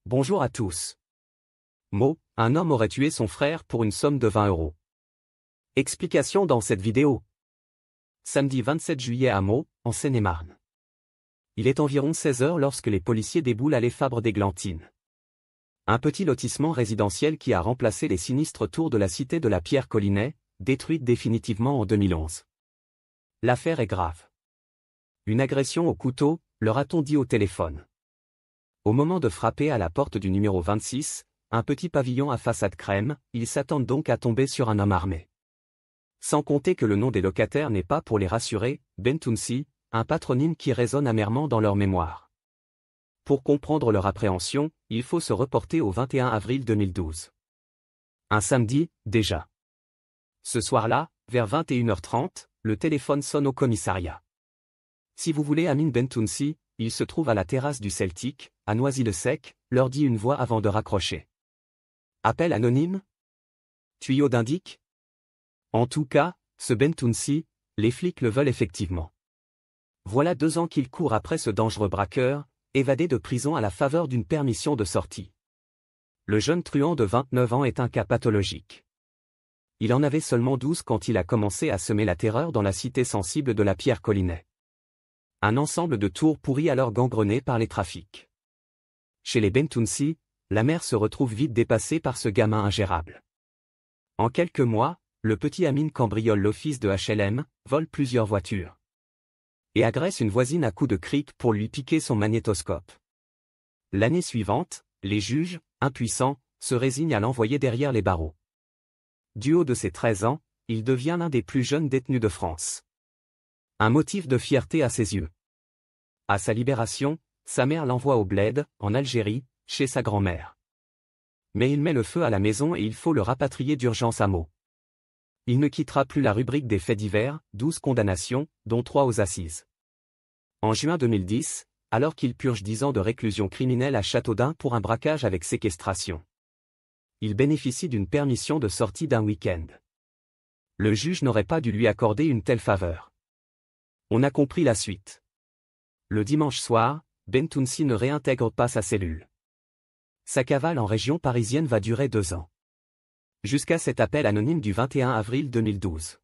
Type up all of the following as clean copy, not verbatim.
Bonjour à tous. Mo, un homme aurait tué son frère pour une somme de 20 euros. Explication dans cette vidéo. Samedi 27 juillet à Meaux, en Seine-et-Marne. Il est environ 16 heures lorsque les policiers déboulent à Les Fabre-d'Églantine. Un petit lotissement résidentiel qui a remplacé les sinistres tours de la cité de la Pierre-Collinet, détruite définitivement en 2011. L'affaire est grave. Une agression au couteau, leur a-t-on dit au téléphone. Au moment de frapper à la porte du numéro 26, un petit pavillon à façade crème, ils s'attendent donc à tomber sur un homme armé. Sans compter que le nom des locataires n'est pas pour les rassurer, Bentounsi, un patronyme qui résonne amèrement dans leur mémoire. Pour comprendre leur appréhension, il faut se reporter au 21 avril 2012. Un samedi, déjà. Ce soir-là, vers 21h30, le téléphone sonne au commissariat. Si vous voulez Amine Bentounsi, il se trouve à la terrasse du Celtic, à Noisy-le-Sec, leur dit une voix avant de raccrocher. Appel anonyme? Tuyau d'indic? En tout cas, ce Bentounsi, les flics le veulent effectivement. Voilà 2 ans qu'il court après ce dangereux braqueur, évadé de prison à la faveur d'une permission de sortie. Le jeune truand de 29 ans est un cas pathologique. Il en avait seulement 12 quand il a commencé à semer la terreur dans la cité sensible de la Pierre-Collinet. Un ensemble de tours pourris alors gangrenés par les trafics. Chez les Bentounsi, la mère se retrouve vite dépassée par ce gamin ingérable. En quelques mois, le petit Amine cambriole l'office de HLM, vole plusieurs voitures. Et agresse une voisine à coups de cric pour lui piquer son magnétoscope. L'année suivante, les juges, impuissants, se résignent à l'envoyer derrière les barreaux. Du haut de ses 13 ans, il devient l'un des plus jeunes détenus de France. Un motif de fierté à ses yeux. À sa libération, sa mère l'envoie au bled, en Algérie, chez sa grand-mère. Mais il met le feu à la maison et il faut le rapatrier d'urgence à Meaux. Il ne quittera plus la rubrique des faits divers, 12 condamnations, dont 3 aux assises. En juin 2010, alors qu'il purge 10 ans de réclusion criminelle à Châteaudun pour un braquage avec séquestration. Il bénéficie d'une permission de sortie d'un week-end. Le juge n'aurait pas dû lui accorder une telle faveur. On a compris la suite. Le dimanche soir, Bentounsi ne réintègre pas sa cellule. Sa cavale en région parisienne va durer 2 ans. Jusqu'à cet appel anonyme du 21 avril 2012.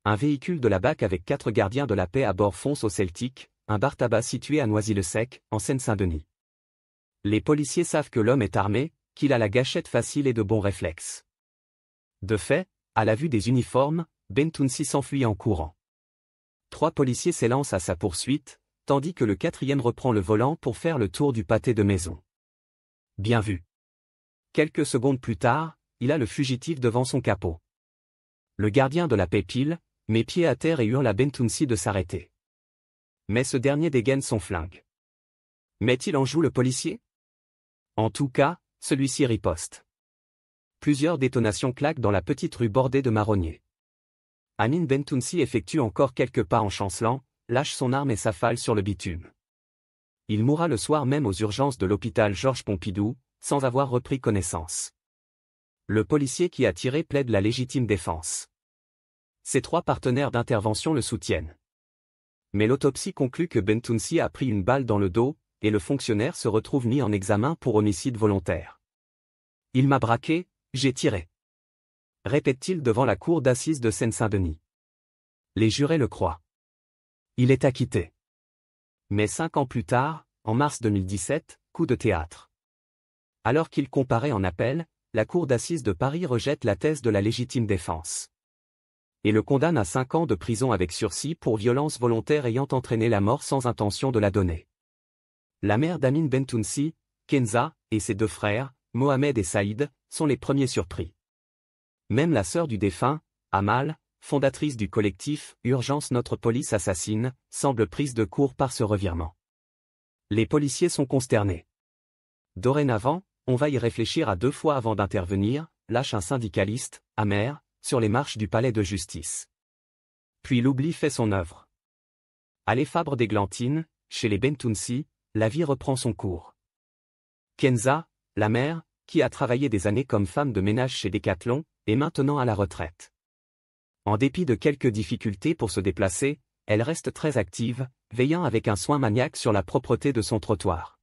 Un véhicule de la BAC avec 4 gardiens de la paix à bord fonce au Celtic, un bar tabac situé à Noisy-le-Sec, en Seine-Saint-Denis. Les policiers savent que l'homme est armé, qu'il a la gâchette facile et de bons réflexes. De fait, à la vue des uniformes, Bentounsi s'enfuit en courant. 3 policiers s'élancent à sa poursuite, tandis que le 4e reprend le volant pour faire le tour du pâté de maison. Bien vu. Quelques secondes plus tard, il a le fugitif devant son capot. Le gardien de la paix pile, met pied à terre et hurle à Bentounsi de s'arrêter. Mais ce dernier dégaine son flingue. Met-il en joue le policier? En tout cas, celui-ci riposte. Plusieurs détonations claquent dans la petite rue bordée de marronniers. Amine Bentounsi effectue encore quelques pas en chancelant, lâche son arme et s'affale sur le bitume. Il mourra le soir même aux urgences de l'hôpital Georges Pompidou, sans avoir repris connaissance. Le policier qui a tiré plaide la légitime défense. Ses 3 partenaires d'intervention le soutiennent. Mais l'autopsie conclut que Bentounsi a pris une balle dans le dos, et le fonctionnaire se retrouve mis en examen pour homicide volontaire. Il m'a braqué, j'ai tiré. Répète-t-il devant la cour d'assises de Seine-Saint-Denis. Les jurés le croient. Il est acquitté. Mais 5 ans plus tard, en mars 2017, coup de théâtre. Alors qu'il comparaît en appel, la cour d'assises de Paris rejette la thèse de la légitime défense. Et le condamne à 5 ans de prison avec sursis pour violence volontaire ayant entraîné la mort sans intention de la donner. La mère d'Amine Bentounsi, Kenza, et ses 2 frères, Mohamed et Saïd, sont les premiers surpris. Même la sœur du défunt, Amal, fondatrice du collectif « Urgence Notre Police Assassine », semble prise de court par ce revirement. Les policiers sont consternés. Dorénavant, on va y réfléchir à 2 fois avant d'intervenir, lâche un syndicaliste, amer, sur les marches du palais de justice. Puis l'oubli fait son œuvre. À Les Fabre-d'Églantine, chez les Bentounsi, la vie reprend son cours. Kenza, la mère, qui a travaillé des années comme femme de ménage chez Decathlon, est maintenant à la retraite. En dépit de quelques difficultés pour se déplacer, elle reste très active, veillant avec un soin maniaque sur la propreté de son trottoir.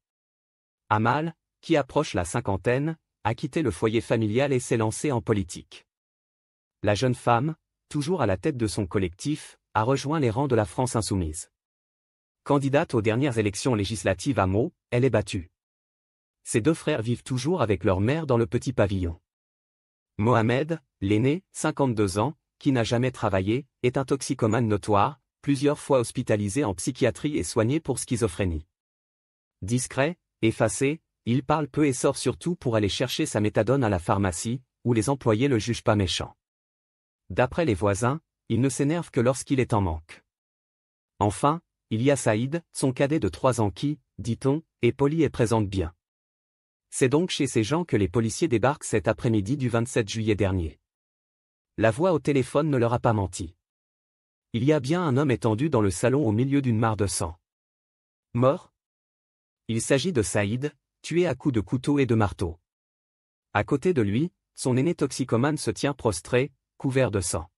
Amal, qui approche la cinquantaine, a quitté le foyer familial et s'est lancée en politique. La jeune femme, toujours à la tête de son collectif, a rejoint les rangs de la France insoumise. Candidate aux dernières élections législatives à Meaux, elle est battue. Ses deux frères vivent toujours avec leur mère dans le petit pavillon. Mohamed, l'aîné, 52 ans, qui n'a jamais travaillé, est un toxicomane notoire, plusieurs fois hospitalisé en psychiatrie et soigné pour schizophrénie. Discret, effacé, il parle peu et sort surtout pour aller chercher sa méthadone à la pharmacie, où les employés le jugent pas méchant. D'après les voisins, il ne s'énerve que lorsqu'il est en manque. Enfin, il y a Saïd, son cadet de 3 ans qui, dit-on, est poli et présente bien. C'est donc chez ces gens que les policiers débarquent cet après-midi du 27 juillet dernier. La voix au téléphone ne leur a pas menti. Il y a bien un homme étendu dans le salon au milieu d'une mare de sang. Mort? Il s'agit de Saïd, tué à coups de couteau et de marteau. À côté de lui, son aîné toxicomane se tient prostré, couvert de sang.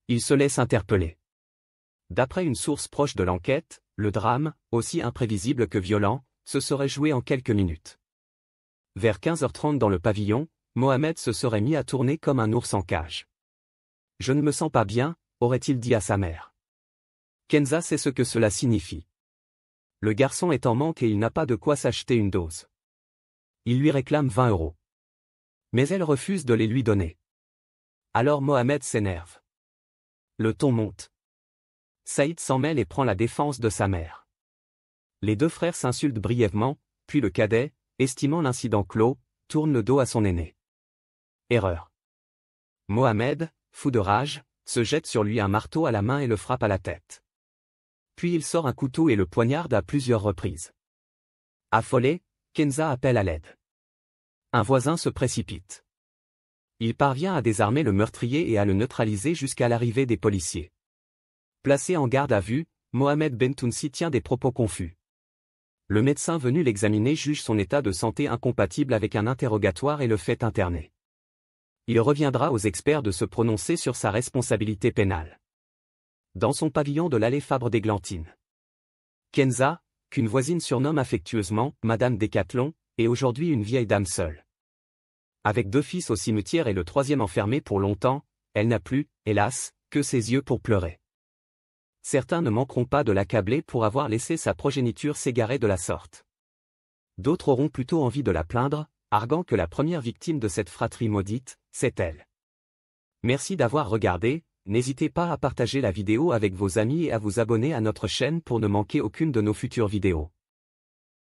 Il se laisse interpeller. D'après une source proche de l'enquête, le drame, aussi imprévisible que violent, se serait joué en quelques minutes. Vers 15h30 dans le pavillon, Mohamed se serait mis à tourner comme un ours en cage. « Je ne me sens pas bien », aurait-il dit à sa mère. Kenza sait ce que cela signifie. Le garçon est en manque et il n'a pas de quoi s'acheter une dose. Il lui réclame 20 €. Mais elle refuse de les lui donner. Alors Mohamed s'énerve. Le ton monte. Saïd s'en mêle et prend la défense de sa mère. Les deux frères s'insultent brièvement, puis le cadet, estimant l'incident clos, tourne le dos à son aîné. Erreur. Mohamed, fou de rage, se jette sur lui un marteau à la main et le frappe à la tête. Puis il sort un couteau et le poignarde à plusieurs reprises. Affolé, Kenza appelle à l'aide. Un voisin se précipite. Il parvient à désarmer le meurtrier et à le neutraliser jusqu'à l'arrivée des policiers. Placé en garde à vue, Mohamed Bentounsi tient des propos confus. Le médecin venu l'examiner juge son état de santé incompatible avec un interrogatoire et le fait interner. Il reviendra aux experts de se prononcer sur sa responsabilité pénale. Dans son pavillon de l'allée Fabre-d'Églantine. Kenza, qu'une voisine surnomme affectueusement Madame Décathlon, est aujourd'hui une vieille dame seule. Avec 2 fils au cimetière et le 3e enfermé pour longtemps, elle n'a plus, hélas, que ses yeux pour pleurer. Certains ne manqueront pas de l'accabler pour avoir laissé sa progéniture s'égarer de la sorte. D'autres auront plutôt envie de la plaindre, arguant que la première victime de cette fratrie maudite, c'est elle. Merci d'avoir regardé, n'hésitez pas à partager la vidéo avec vos amis et à vous abonner à notre chaîne pour ne manquer aucune de nos futures vidéos.